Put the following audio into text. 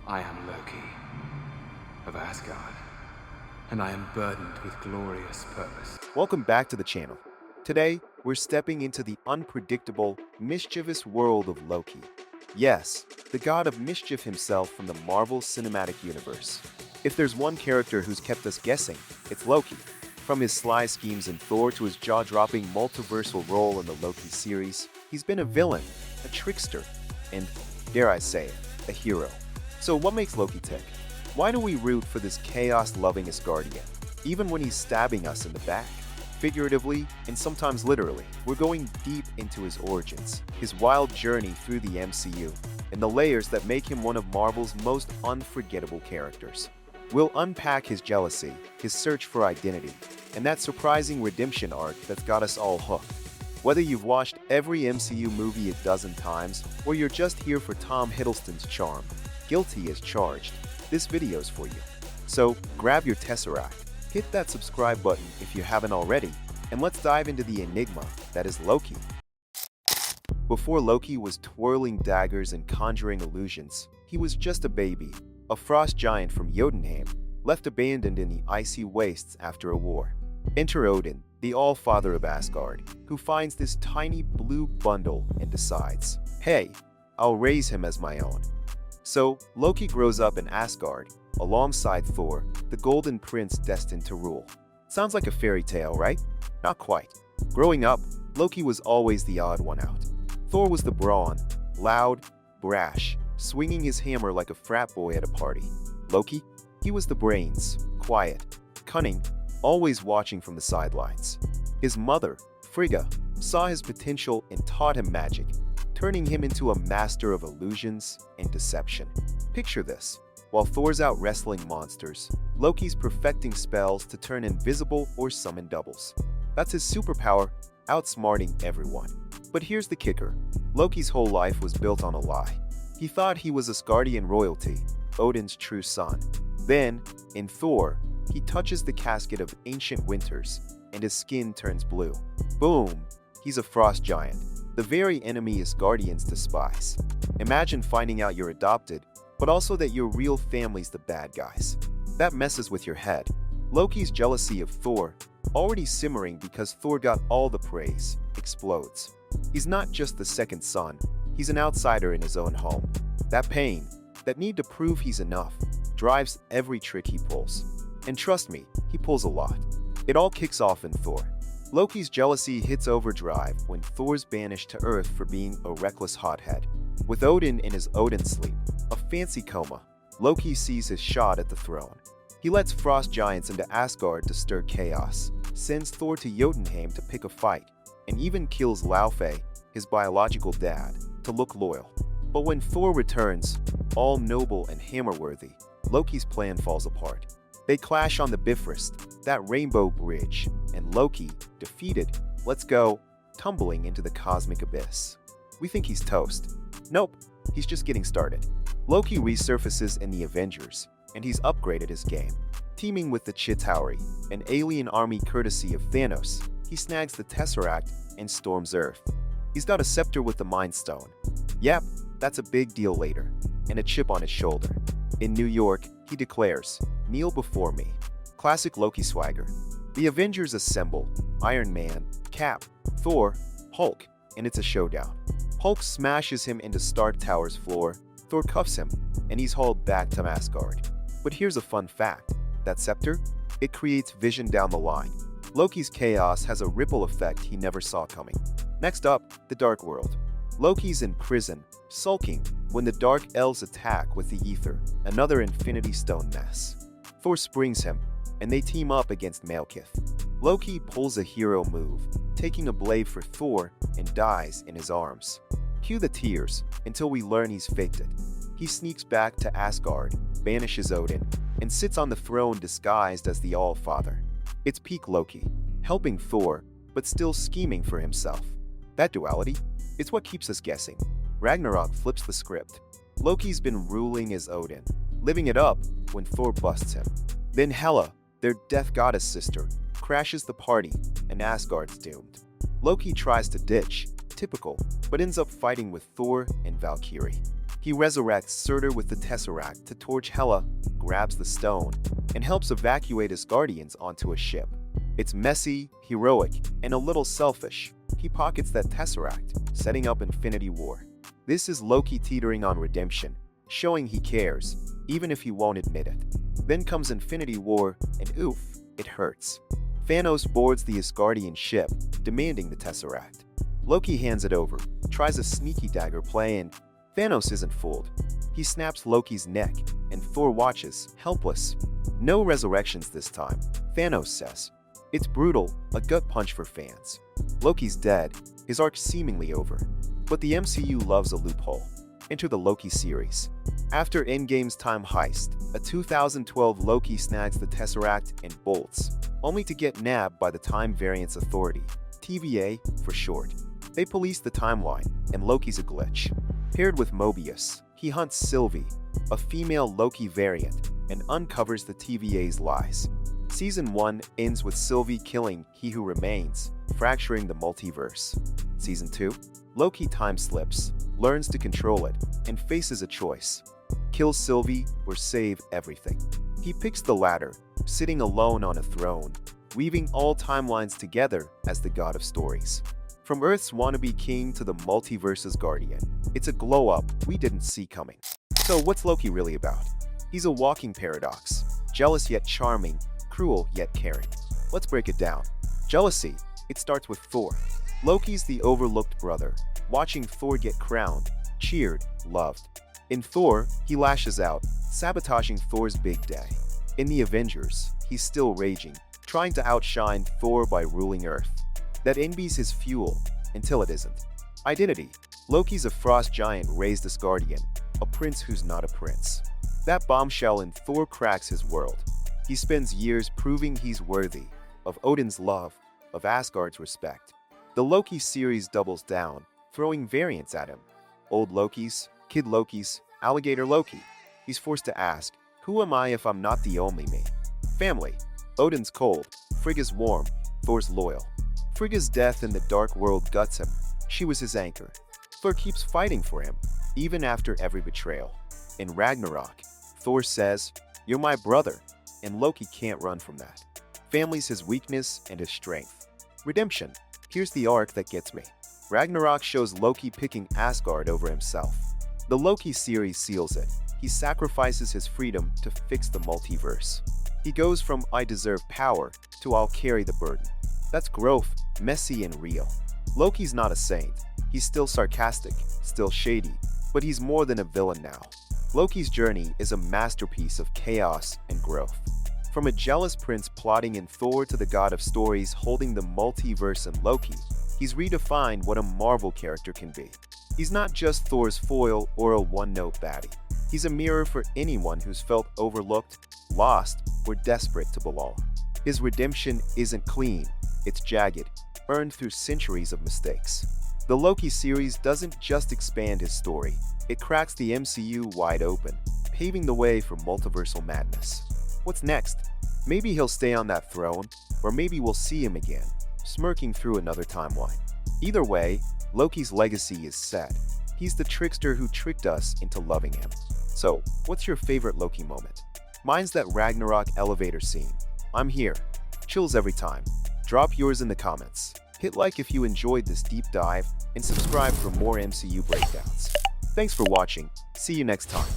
I am Loki of Asgard, and I am burdened with glorious purpose. Welcome back to the channel. Today, we're stepping into the unpredictable, mischievous world of Loki. Yes, the God of Mischief himself from the Marvel Cinematic Universe. If there's one character who's kept us guessing, it's Loki. From his sly schemes in Thor to his jaw-dropping multiversal role in the Loki series, he's been a villain, a trickster, and, dare I say it, a hero. So what makes Loki tick? Why do we root for this chaos-loving Asgardian, even when he's stabbing us in the back? Figuratively, and sometimes literally, we're going deep into his origins, his wild journey through the MCU, and the layers that make him one of Marvel's most unforgettable characters. We'll unpack his jealousy, his search for identity, and that surprising redemption arc that's got us all hooked. Whether you've watched every MCU movie a dozen times, or you're just here for Tom Hiddleston's charm, guilty as charged, this video's for you. So grab your Tesseract, hit that subscribe button if you haven't already, and let's dive into the enigma that is Loki. Before Loki was twirling daggers and conjuring illusions, he was just a baby, a frost giant from Jotunheim, left abandoned in the icy wastes after a war. Enter Odin, the All-Father of Asgard, who finds this tiny blue bundle and decides, hey, I'll raise him as my own. So, Loki grows up in Asgard, alongside Thor, the Golden Prince destined to rule. Sounds like a fairy tale, right? Not quite. Growing up, Loki was always the odd one out. Thor was the brawn, loud, brash, swinging his hammer like a frat boy at a party. Loki? He was the brains, quiet, cunning, always watching from the sidelines. His mother, Frigga, saw his potential and taught him magic, turning him into a master of illusions and deception. Picture this. While Thor's out wrestling monsters, Loki's perfecting spells to turn invisible or summon doubles. That's his superpower, outsmarting everyone. But here's the kicker. Loki's whole life was built on a lie. He thought he was Asgardian royalty, Odin's true son. Then, in Thor, he touches the casket of ancient winters, and his skin turns blue. Boom! He's a frost giant, the very enemy Asgardians despise. Imagine finding out you're adopted, but also that your real family's the bad guys. That messes with your head. Loki's jealousy of Thor, already simmering because Thor got all the praise, explodes. He's not just the second son, he's an outsider in his own home. That pain, that need to prove he's enough, drives every trick he pulls. And trust me, he pulls a lot. It all kicks off in Thor. Loki's jealousy hits overdrive when Thor's banished to Earth for being a reckless hothead. With Odin in his Odin sleep, a fancy coma, Loki sees his shot at the throne. He lets frost giants into Asgard to stir chaos, sends Thor to Jotunheim to pick a fight, and even kills Laufey, his biological dad, to look loyal. But when Thor returns, all noble and hammer-worthy, Loki's plan falls apart. They clash on the Bifrost, that rainbow bridge, and Loki, defeated, lets go, tumbling into the cosmic abyss. We think he's toast. Nope, he's just getting started. Loki resurfaces in the Avengers, and he's upgraded his game. Teaming with the Chitauri, an alien army courtesy of Thanos, he snags the Tesseract and storms Earth. He's got a scepter with the Mind Stone. Yep, that's a big deal later, and a chip on his shoulder. In New York, he declares, "Kneel before me." Classic Loki swagger. The Avengers assemble, Iron Man, Cap, Thor, Hulk, and it's a showdown. Hulk smashes him into Stark Tower's floor, Thor cuffs him, and he's hauled back to Asgard. But here's a fun fact. That scepter? It creates vision down the line. Loki's chaos has a ripple effect he never saw coming. Next up, the Dark World. Loki's in prison, sulking, when the Dark Elves attack with the Ether, another Infinity Stone mess. Thor springs him, and they team up against Malekith. Loki pulls a hero move, taking a blade for Thor, and dies in his arms. Cue the tears, until we learn he's faked it. He sneaks back to Asgard, banishes Odin, and sits on the throne disguised as the All-Father. It's peak Loki, helping Thor, but still scheming for himself. That duality, it's what keeps us guessing. Ragnarok flips the script. Loki's been ruling as Odin, living it up when Thor busts him. Then Hela, their death goddess sister, crashes the party, and Asgard's doomed. Loki tries to ditch, typical, but ends up fighting with Thor and Valkyrie. He resurrects Surtur with the Tesseract to torch Hela, grabs the stone, and helps evacuate his guardians onto a ship. It's messy, heroic, and a little selfish. He pockets that Tesseract, setting up Infinity War. This is Loki teetering on redemption, showing he cares, even if he won't admit it. Then comes Infinity War, and oof, it hurts. Thanos boards the Asgardian ship, demanding the Tesseract. Loki hands it over, tries a sneaky dagger play, and Thanos isn't fooled. He snaps Loki's neck, and Thor watches, helpless. No resurrections this time, Thanos says. It's brutal, a gut punch for fans. Loki's dead, his arc seemingly over. But the MCU loves a loophole. Enter the Loki series. After Endgame's time heist, a 2012 Loki snags the Tesseract and bolts, only to get nabbed by the Time Variance Authority, TVA for short. They police the timeline, and Loki's a glitch. Paired with Mobius, he hunts Sylvie, a female Loki variant, and uncovers the TVA's lies. Season 1 ends with Sylvie killing He Who Remains, fracturing the multiverse. Season 2, Loki time slips, learns to control it, and faces a choice: kill Sylvie or save everything. He picks the latter, sitting alone on a throne, weaving all timelines together as the God of Stories. From Earth's wannabe king to the multiverse's guardian, it's a glow-up we didn't see coming. So what's Loki really about? He's a walking paradox, jealous yet charming, cruel yet caring. Let's break it down. Jealousy, it starts with Thor. Loki's the overlooked brother, watching Thor get crowned, cheered, loved. In Thor, he lashes out, sabotaging Thor's big day. In the Avengers, he's still raging, trying to outshine Thor by ruling Earth. That envy's his fuel, until it isn't. Identity. Loki's a frost giant raised Asgardian, a prince who's not a prince. That bombshell in Thor cracks his world. He spends years proving he's worthy of Odin's love, of Asgard's respect. The Loki series doubles down, throwing variants at him. Old Lokis, Kid Lokis, Alligator Loki. He's forced to ask, who am I if I'm not the only me? Family. Odin's cold, Frigga's warm, Thor's loyal. Frigga's death in the dark world guts him. She was his anchor. Thor keeps fighting for him, even after every betrayal. In Ragnarok, Thor says, "You're my brother," and Loki can't run from that. Family's his weakness and his strength. Redemption. Here's the arc that gets me. Ragnarok shows Loki picking Asgard over himself. The Loki series seals it. He sacrifices his freedom to fix the multiverse. He goes from "I deserve power" to "I'll carry the burden." That's growth, messy and real. Loki's not a saint. He's still sarcastic, still shady, but he's more than a villain now. Loki's journey is a masterpiece of chaos and growth. From a jealous prince plotting in Thor to the God of Stories holding the multiverse in Loki, he's redefined what a Marvel character can be. He's not just Thor's foil or a one-note baddie. He's a mirror for anyone who's felt overlooked, lost, or desperate to belong. His redemption isn't clean, it's jagged, earned through centuries of mistakes. The Loki series doesn't just expand his story, it cracks the MCU wide open, paving the way for multiversal madness. What's next? Maybe he'll stay on that throne, or maybe we'll see him again, smirking through another timeline. Either way, Loki's legacy is set. He's the trickster who tricked us into loving him. So, what's your favorite Loki moment? Mine's that Ragnarok elevator scene. I'm here. Chills every time. Drop yours in the comments. Hit like if you enjoyed this deep dive, and subscribe for more MCU breakdowns. Thanks for watching. See you next time.